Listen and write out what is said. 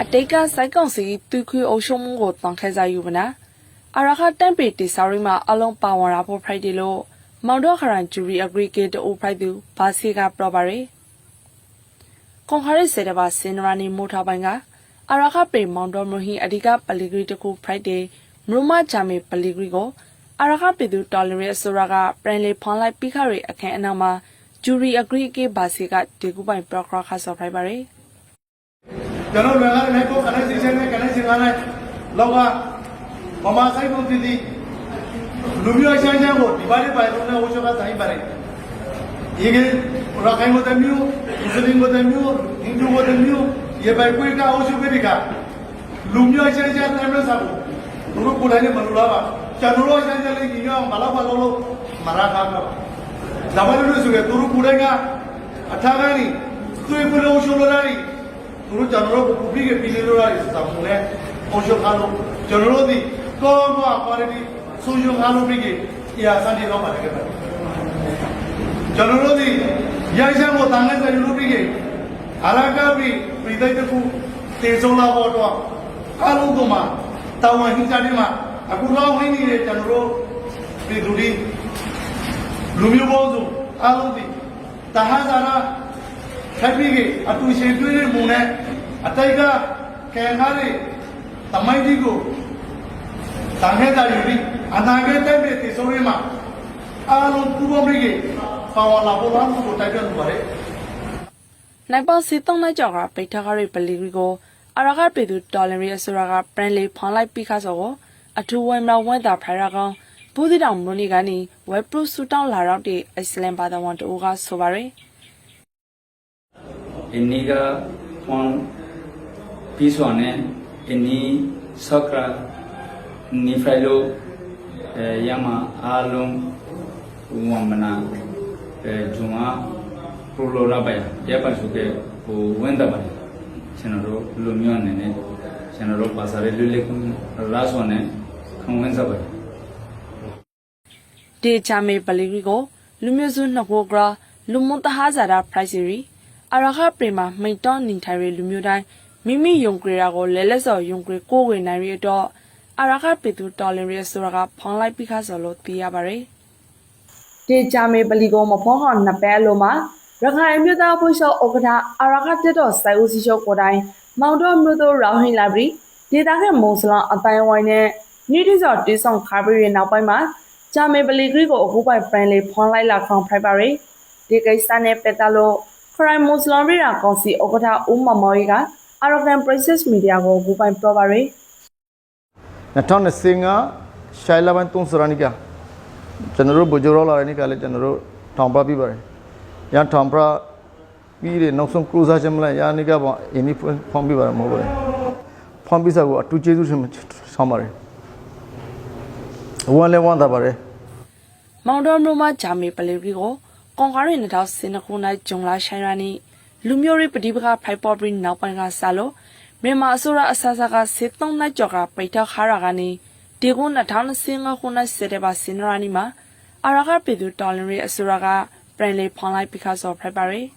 အတိတ်ကစိုက်ကောင်စီသူခွေအုပ်ချုပ်မှုကိုတောင်းခဲစားယူမနာအရခတန်ပေတီစာရီမှာအလုံးပါဝင်လာဖို့ဖိုက်တယ်လို့မောင်တော့ခရိုင်ဂျူရီအဂရီကေတိုဖိုက်သူဘာစီကပြောပါရယ်ကွန်ခရစ်စေတပါစင်နရာနီမိုထားပိုင်းကအရခပေမောင်တော့မဟီအဓိကပလီဂရီတခုဖိုက်တယ်မရမချာမီပလီဂရီကိုအရခပေသူတော်လရီအစိုးရကပရင်လေးဖွန်လိုက်ပြီးခရီအခန့်အနားမှာဂျူရီအဂရီကေဘာစီကဒီကူပိုင်ပရခရခဆော့ဖိုက်ပါရယ်ကျွန်တော်လည်းလည်းကိုကနေစီစဉ်နဲ့ကနေစီမနဲ့လောကမမဆိုင်ကုန်တည်တည်လူမျိုးရှမ်းရှမ်းကိုဒီပါလေးပိုင်လုံးနဲ့ဝှချောကတိုင်းပါတယ်ဒီကရခိုင်ကိုတမျိုးမွတ်စလင်ကိုတမျိုးဟိန္ဒူကိုတမျိုးရေပိုင်ကွေးကဝှချောပေးဒီကလူမျိုးရှမ်းရှမ်းနဲ့မစားဘူးသူတို့ကိုယ်တိုင်နဲ့မလူလာပါကျွန်တော်တို့ရှမ်းရှမ်းလေးကြီးအောင်မလာပါလို့မရခါကဒါမှမဟုတ်ဆိုရင်သူတို့ကိုယ်တိုင်ကအထာကကြီးသူ့ကိုယ်လုံးရှုံးလို့ရတယ်သူတို့ကျွန်တော်တို့ပူပြီးပြည်လို့ရတယ်ဆိုတာကိုလည်းအောင်ရှုံးခါလို့ကျွန်တော်တို့ဒီကောင်းကွာပါရီဆိုရှုံးခါလို့ပြီးကြီးရာစတဲ့တော့ပါတယ်ခင်ဗျကျွန်တော်တို့ဒီရိုက်ရှမ်းကိုတန်လိုက်တယ်လို့ပြီးအလာကပြီးပြည်တဲ့တခုတေဆုံးလာတော့အားလုံးကမှတာဝန်ရှိကြတယ်မှာအခုတော့ဝင်းနေတယ်ကျွန်တော်တို့ပြည်သူတွေလူမျိုးပေါင်းစုအားလုံးဒီတဟဇာရာခက်ပြီးအတူရှင်တွေ့တဲ့မုံနဲ့အတိတ်ကခဲခါးတဲ့တမိုင်းကြီးကိုတန်ခဲတာယူပြီးအနာဂတ်တဲ့ပြည်ဆိုရမှာအားလုံးပူပေါင်းပြီးပါဝါလာပေါ်လာမှုကိုတိုက်ပြလို့ပါတယ်နိုင်ပေါစီတုံးလိုက်ကြော်ကပိထခရီပလီဂရီကိုအရခပေသူတော်လရီအစိုးရကပရင်လေးဖွန်လိုက်ပြီးခါစောကိုအထူးဝဲမတော်ဝဲတာဖရိုင်ရာကောင်ဘူးတိတောင်မွန်နီကနေဝဲပရုစူတောင်းလာတော့တဲ့အစ္စလမ်ဘာသာဝန်တို့ကဆိုပါရယ်Iniga pon pisone ini sakra ni failo yama alum wamana juma pulo rabaya ya pasuke ko wenda ba senaro lumyo ne senaro pasare lule kun rasone kan wensa ba ဒီချာမေပလီဂရီကိုလူမျိုးစုနှစ်ခုကလူမွန်တဟာဇာတာပရိုက်စီရီအရခပရီမှာမိန်တောနေထိုင်ရလူမျိုးတိုင်းမိမိယုံကြည်ရာကိုလဲလက်စော်ယုံကြည်ကိုယ်ဝင်နိုင်ရတော့အရခပေသူတော်လရီဆိုတာကဖောင်းလိုက်ပြီးခါဆိုလို့သိရပါတယ်ဒီချာမေပလီကိုမဖောင်းဟောင်းနှစ်ပဲလို့မှာရခိုင်မြို့သားဖွဲ့ချုပ်ဥက္ကဋ္ဌအရခတက်တော်စိုက်ဦးစီချုပ်ကိုတိုင်းမောင်တော်မြို့တော်ရောင်းဟင်လာပြီးဒေတာကမုံစလန်အတိုင်းဝိုင်းနဲ့ညတိစော်တေးဆောင်ခါပြီးရနောက်ပိုင်းမှာချာမေပလီဂရီကိုအခုပိုင်ပန်လေးဖောင်းလိုက်လာခေါင်ဖိုက်ပါရယ်ဒီကိစ္စနဲ့ပတ်သက်လို့ခရိုင်မွတ်စလင်ရာကောင်စီဥက္ကဋ္ဌဦးမမော်ရီက Arakan Princess Media ကိုဂူပိုင်ပြောပါရယ်2020ကရှိုင်လာဘန်တုံစရနီကကျွန်တော်တို့ဘိုဂျိုရောလာရနေကလည်းကျွန်တော်တို့ထောင်ပပြီးပါတယ်ရန်ထောင်ပပြီးတဲ့နောက်ဆုံးကရိုဇာချင်မလားယာနေကပေါ့အင်းဒီဖုန်းပြီးပါတယ်မဟုတ်ဘူးဖုန်းပြီးစားကိုအတူကျေးဇူးရှင်ဆောင်ပါတယ်ဝမ်းလဲဝမ်းသာပါတယ်မောင်တော်မြို့မှာဂျာမေပလီဂရီကိုကွန်ကားရီ2019ခုနှစ်ဇွန်လရှိုင်းရနီလူမျိုးရေးပဋိပက္ခဖိုက်ပေါ်ပြီးနောက်ပိုင်းကစလို့မြန်မာအစိုးရအစားအစာကစစ်သုံးနှစ်ကျော်ကပိတ်ထခါရကနေဒီကု2025ခုနှစ်စက်တင်ဘာစင်နရာနီမှာအရခပေသူတော်လရီအစိုးရကပရင်လေးဖွန်လိုက်ပြီးခါစော်ဖိုက်ပါရယ်